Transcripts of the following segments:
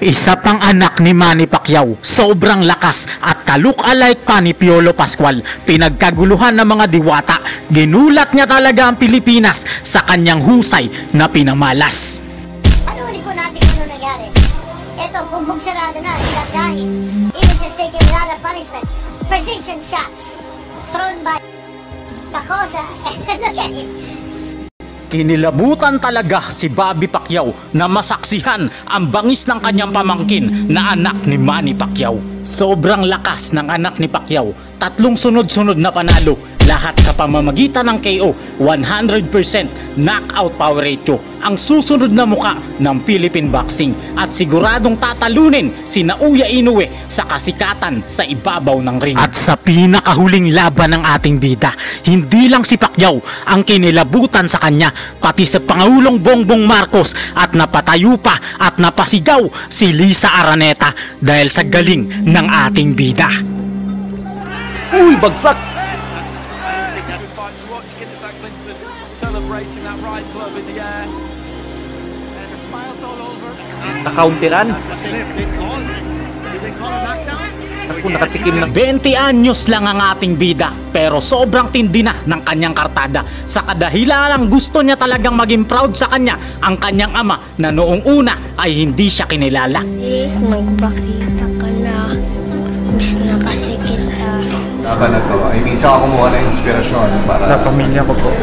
Isa pang anak ni Manny Pacquiao, sobrang lakas at ka-look-alike pa ni Piolo Pascual. Pinagkaguluhan ng mga diwata, ginulat niya talaga ang Pilipinas sa kanyang husay na pinamalas. Panunin po natin kung ano nangyari. Ito, bumbog sarado na, dahil even just taking a lot of punishment. Precision shots thrown by Bacosa. And look at him. Kinilabutan talaga si Bobby Pacquiao na masaksihan ang bangis ng kanyang pamangkin na anak ni Manny Pacquiao. Sobrang lakas ng anak ni Pacquiao, 3 sunod-sunod na panalo, lahat sa pamamagitan ng KO, 100% knockout power ratio, ang susunod na muka ng Philippine boxing at siguradong tatalunin si Naoya Inoue sa kasikatan sa ibabaw ng ring. At sa pinakahuling laban ng ating bida, hindi lang si Pacquiao ang kinilabutan sa kanya, pati sa Pangulong Bongbong Marcos, at napatayo pa at napasigaw si Lisa Araneta dahil sa galing ng ating bida. Uy, bagsak! Nakauntiran. Ako, nakatikim ng 20 anyos lang ang ating bida, pero sobrang tindi na ng kanyang kartada. Sa kadahilalang gusto niya talagang maging proud sa kanya ang kanyang ama na noong una ay hindi siya kinilala. Magpakita ka na. Miss na kasi kita. Laban na to. I mean, saan kumuha na inspirasyon para... Sa pamilya ko po,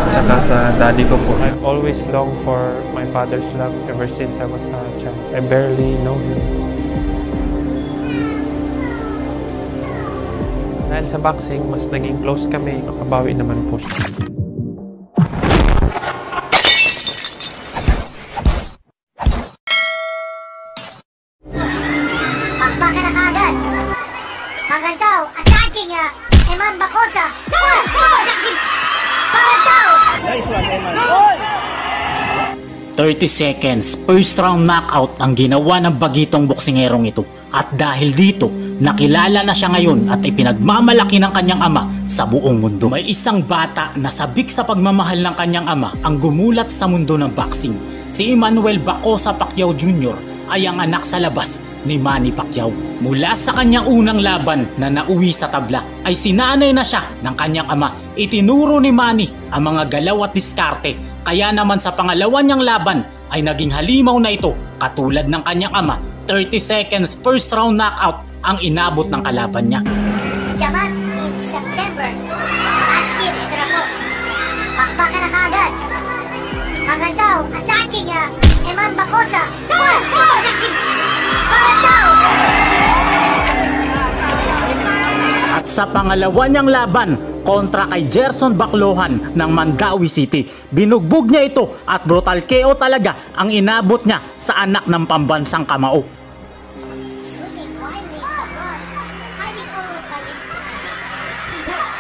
tsaka sa daddy ko po. I always long for my father's love ever since I was a child. I barely know him. Dahil sa boxing, mas naging close kami. Makabawi naman po siya. Pakpakan na kaagad. Pagandaw, attacking Eman Bacosa. Pagandaw! Nice one, Eman. 30 seconds, first round knockout ang ginawa ng bagitong boksingerong ito. At dahil dito, nakilala na siya ngayon at ipinagmamalaki ng kanyang ama sa buong mundo. May isang bata na sabik sa pagmamahal ng kanyang ama ang gumulat sa mundo ng boxing. Si Emmanuel Bacosa Pacquiao Jr. ay ang anak sa labas ni Manny Pacquiao. Mula sa kanyang unang laban na nauwi sa tabla ay sinanay na siya ng kanyang ama. Itinuro ni Manny ang mga galaw at diskarte, kaya naman sa pangalawa niyang laban ay naging halimaw na ito katulad ng kanyang ama. 30 seconds first round knockout ang inabot ng kalaban niya. Jamat in September. Last year, ito na po. Pakpakan na kaagad. Pagandaw, attacking Eman Bacosa. Pagandaw! At sa pangalawa niyang laban kontra kay Gerson Baclohan ng Mandawi City, binugbog niya ito at brutal KO talaga ang inabot niya sa anak ng pambansang kamao. Swinging wildly is Bacosa. Hiding almost by instinct. He's hurt.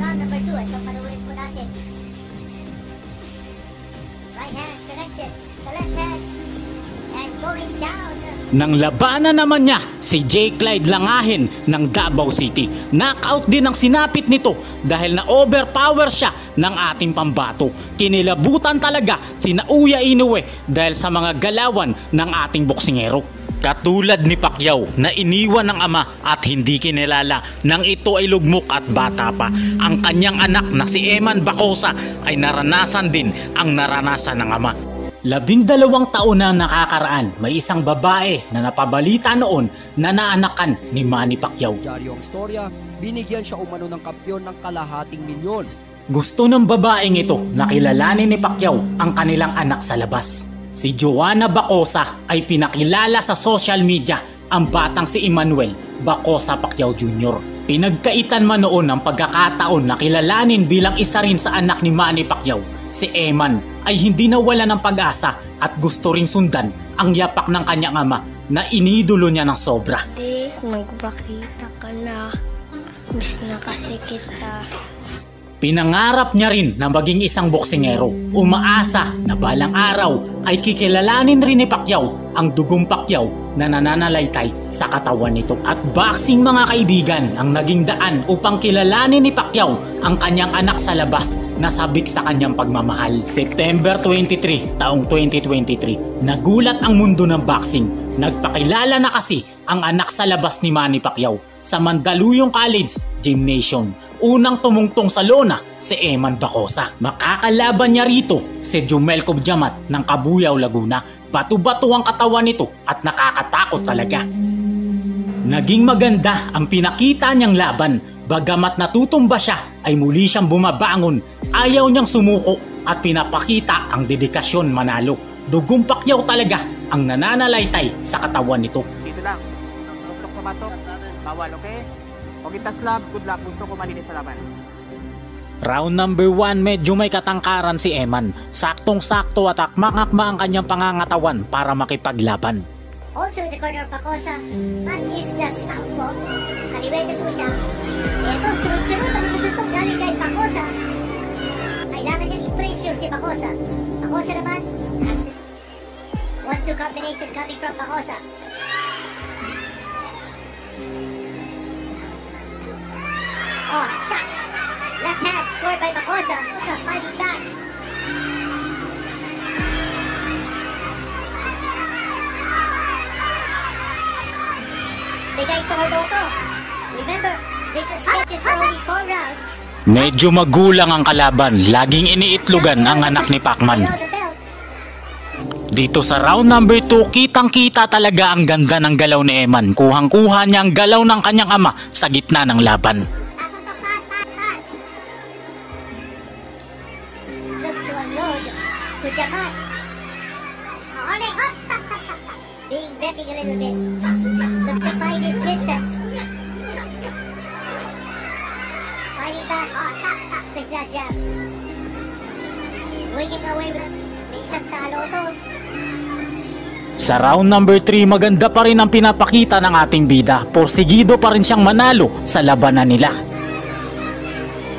Round number 2, ito panulit po natin. Right hand connected. The left hand. And going down. Nang labanan naman niya si J. Clyde Langahin ng Davao City. Knockout din ang sinapit nito dahil na overpower siya ng ating pambato. Kinilabutan talaga si Naoya Inoue dahil sa mga galawan ng ating boksingero. Katulad ni Pacquiao na iniwan ng ama at hindi kinilala nang ito ay lugmok at bata pa, ang kanyang anak na si Eman Bacosa ay naranasan din ang naranasan ng ama. 12 taon na nakakaraan, may isang babae na napabalita noon na naanakan ni Manny Pacquiao. Diaryong istorya, binigyan siya umano ng kampyon ng kalahating milyon. Gusto ng babaeng ito na kilalanin ni Pacquiao ang kanilang anak sa labas. Si Joanna Bacosa ay pinakilala sa social media ang batang si Emmanuel Bacosa Pacquiao Jr. Pinagkaitan man noon ang pagkakataon na kilalanin bilang isa rin sa anak ni Manny Pacquiao. Si Eman ay hindi nawala ng pag-asa at gusto ring sundan ang yapak ng kanyang ama na iniidolo niya ng sobra. Di, magpakita ka na. Miss na kasi kita. Pinangarap niya rin na maging isang boksingero. Umaasa na balang araw ay kikilalanin rin ni Pacquiao ang dugong Pacquiao na nananalaytay sa katawan nito. At boxing mga kaibigan ang naging daan upang kilalanin ni Pacquiao ang kanyang anak sa labas na sabik sa kanyang pagmamahal. September 23, taong 2023, nagulat ang mundo ng boxing. Nagpakilala na kasi ang anak sa labas ni Manny Pacquiao sa Mandaluyong College Gymnasium. Unang tumungtong sa lona si Eman Bacosa. Makakalaban niya rito si Jumel Cobjamat ng Cabuyao, Laguna. Bato-bato ang katawan nito at nakakatakot talaga. Naging maganda ang pinakita niyang laban. Bagamat natutumba siya ay muli siyang bumabangon. Ayaw niyang sumuko at pinapakita ang dedikasyon manalo. Dugong Pacquiao talaga ang nananalaytay sa katawan nito. Dito lang. Suklok sa batok. Bawal, okay? Huwag itas lang. Good luck. Gusto ko malinis na laban. Round number 1, medyo may katangkaran si Eman. Saktong-sakto at akma-akma ang kanyang pangangatawan para makipaglaban. Also in the corner of Bacosa, that is the southpaw. Kaliwete po siya. Ito, sunod-sunod ang mga suntok galing kay Bacosa. Kailangan niyang i-pressure si Bacosa. Bacosa naman, has 1-2 combination coming from Bacosa. Oh, shot! Left hand scored by Bacosa. Bacosa fighting back. Bigay todo to. Remember, this is scheduled for only 4 rounds. Medyo magulang ang kalaban. Laging iniitlugan ang anak ni Pacman. Dito sa round number 2, kitang-kita talaga ang ganda ng galaw ni Eman. Kuhang-kuha niya ang galaw ng kanyang ama sa gitna ng laban. Look to unload. Cobjamat. Being betting a little bit. Look to find his distance. Fighting back. There's that jab. Winging away with may isang talo to. Sa round number 3, maganda pa rin ang pinapakita ng ating bida. Porsigido pa rin siyang manalo sa labanan nila.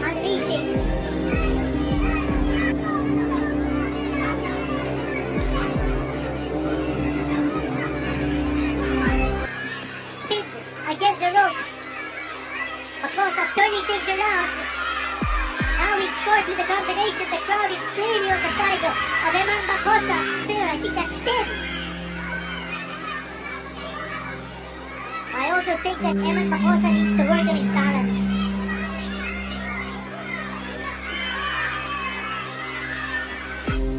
Unleashing. Pin against the ropes. Bacosa turning things around. Now he scores with the combination. The crowd is clearly on the side of Eman Bacosa. There, I think that's 10. I also think that Eman Bacosa needs to work on his balance.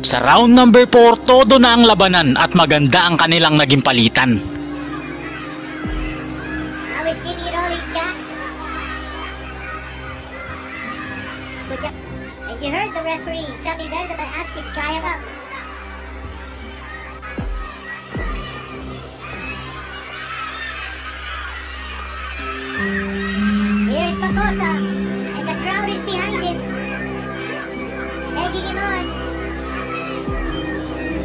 Sa round number 4, todo na ang labanan at maganda ang kanilang naging palitan. Now he's giving it all he's got. And you heard the referee, Sammy Verdeman asking kaya ba? Here's Bacosa, and the crowd is behind him, egging him on.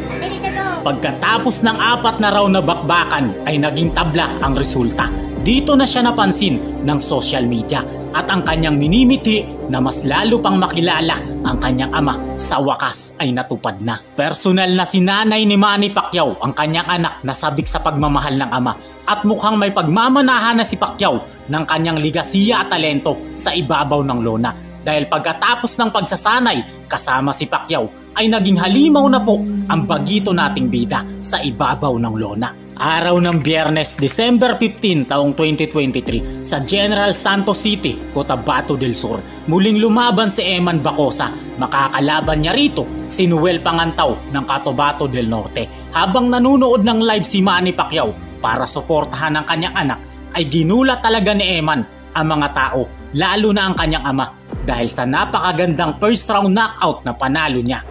A minute to go. Pagkatapos ng 4 na round na bakbakan ay naging tabla ang resulta. Dito na siya napansin ng social media at ang kanyang minimiti na mas lalo pang makilala ang kanyang ama sa wakas ay natupad na. Personal na sinanay ni Manny Pacquiao ang kanyang anak na sabik sa pagmamahal ng ama at mukhang may pagmamanahan na si Pacquiao ng kanyang ligasiya at talento sa ibabaw ng lona. Dahil pagkatapos ng pagsasanay kasama si Pacquiao ay naging halimaw na po ang bagito nating bida sa ibabaw ng lona. Araw ng Biyernes, December 15, taong 2023 sa General Santos City, Cotabato del Sur. Muling lumaban si Eman Bacosa. Makakalaban niya rito si Noel Pangantaw ng Cotabato del Norte. Habang nanunood ng live si Manny Pacquiao para suportahan ang kanyang anak, ay ginulat talaga ni Eman ang mga tao, lalo na ang kanyang ama, dahil sa napakagandang first round knockout na panalo niya.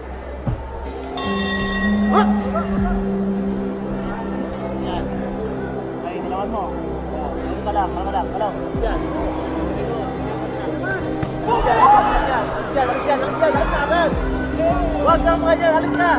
Huwag kang mga dyan, alis na!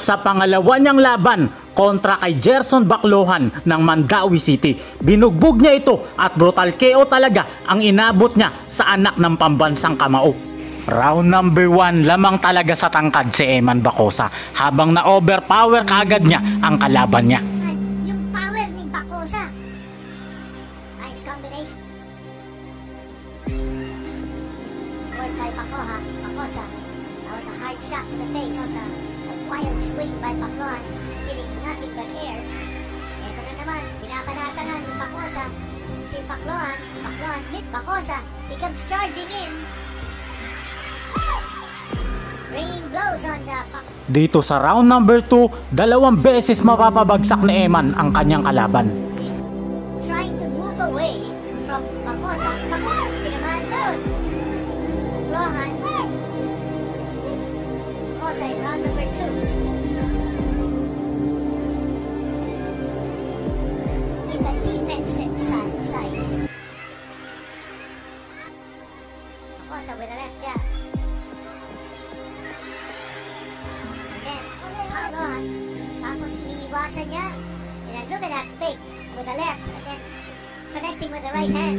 sa pangalawa niyang laban kontra kay Gerson Baclohan ng Mandawi City. Binugbog niya ito at brutal KO talaga ang inabot niya sa anak ng pambansang kamao. Round number 1, lamang talaga sa tangkad si Eman Bacosa habang na-overpower kaagad niya ang kalaban niya. Yung power ni Bacosa. Nice combination. Forward by Bacosa. That was a hard shot to the face. A wild swing by Baclohan, hitting nothing but air. Ito na naman, binabanatan ni Bacosa. Si Baclohan, Bacosa becomes charging in. Raining blows on the Dito sa round number 2, 2 beses mapapabagsak ni Eman ang kanyang kalaban. trying to move away from Bacosa. Pinamahan zone. Baclohan. Bacosa in round number 2. In the defensive side. Bacosa with a left jab. And then Baclohan. Tapos iniiwasan niya. And then look at that fake with the left. And then connecting with the right hand.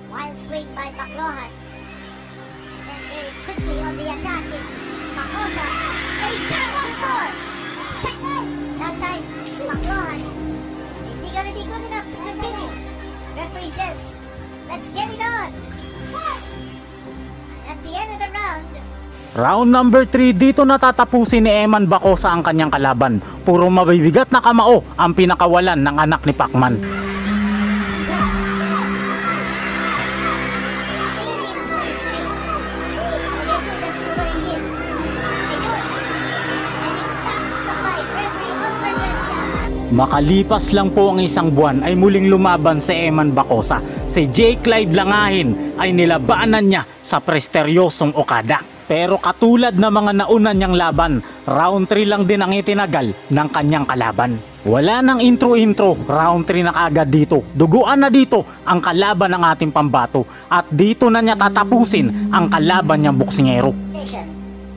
Wild swing by Baclohan. And then very quickly on the attack is Bacosa. And he's got once more. That time, Baclohan. Is he gonna be good enough to continue? Referee says, let's get it on. At the end of the round, Round number 3, dito natatapusin ni Eman Bacosa ang kanyang kalaban. Puro mabibigat na kamao ang pinakawalan ng anak ni Pacman. Makalipas lang po ang isang buwan ay muling lumaban si Eman Bacosa. Si J. Clyde Langahin ay nilabanan niya sa presteryosong Okada. Pero katulad ng mga nauna niyang laban, round 3 lang din ang itinagal ng kanyang kalaban. Wala nang intro-intro, round 3 na kaagad dito. Duguan na dito ang kalaban ng ating pambato at dito na niya tatapusin ang kalaban niyang boksingero.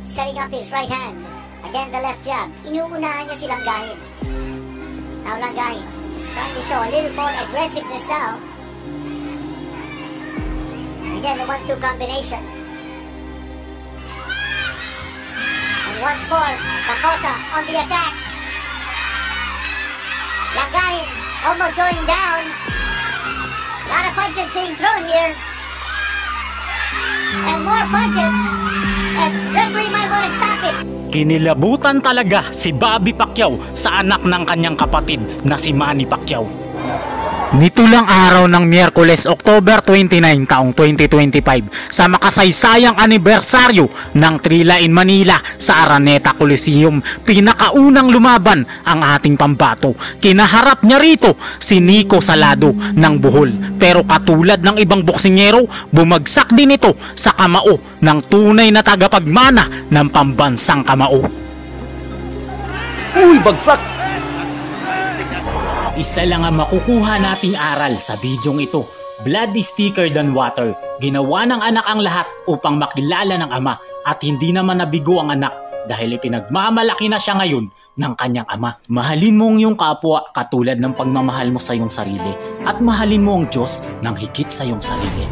setting up his right hand. Again, the left jab. Inuunahan niya si Langahin. Now Langahin trying to show a little more aggressiveness now. Again, the 1-2 combination. And once more, Bacosa on the attack. Langahin almost going down. A lot of punches being thrown here. And more punches. And referee might want to stop it. Kinilabutan talaga si Bobby Pacquiao sa anak ng kanyang kapatid na si Manny Pacquiao. Nito lang araw ng Miyerkules, October 29, taong 2025, sa makasaysayang anibersaryo ng Trilla in Manila sa Araneta Coliseum, pinakaunang lumaban ang ating pambato. Kinaharap niya rito si Nico Salado ng Bohol. Pero katulad ng ibang boksingero, bumagsak din ito sa kamao ng tunay na tagapagmana ng pambansang kamao. Uy, bagsak! Isa lang ang makukuha nating aral sa bidyong ito. Blood is thicker than water. Ginawa ng anak ang lahat upang makilala ng ama at hindi naman nabigo ang anak dahil ipinagmamalaki na siya ngayon ng kanyang ama. Mahalin mo ang iyong kapwa katulad ng pagmamahal mo sa iyong sarili at mahalin mo ang Diyos ng higit sa iyong sarili.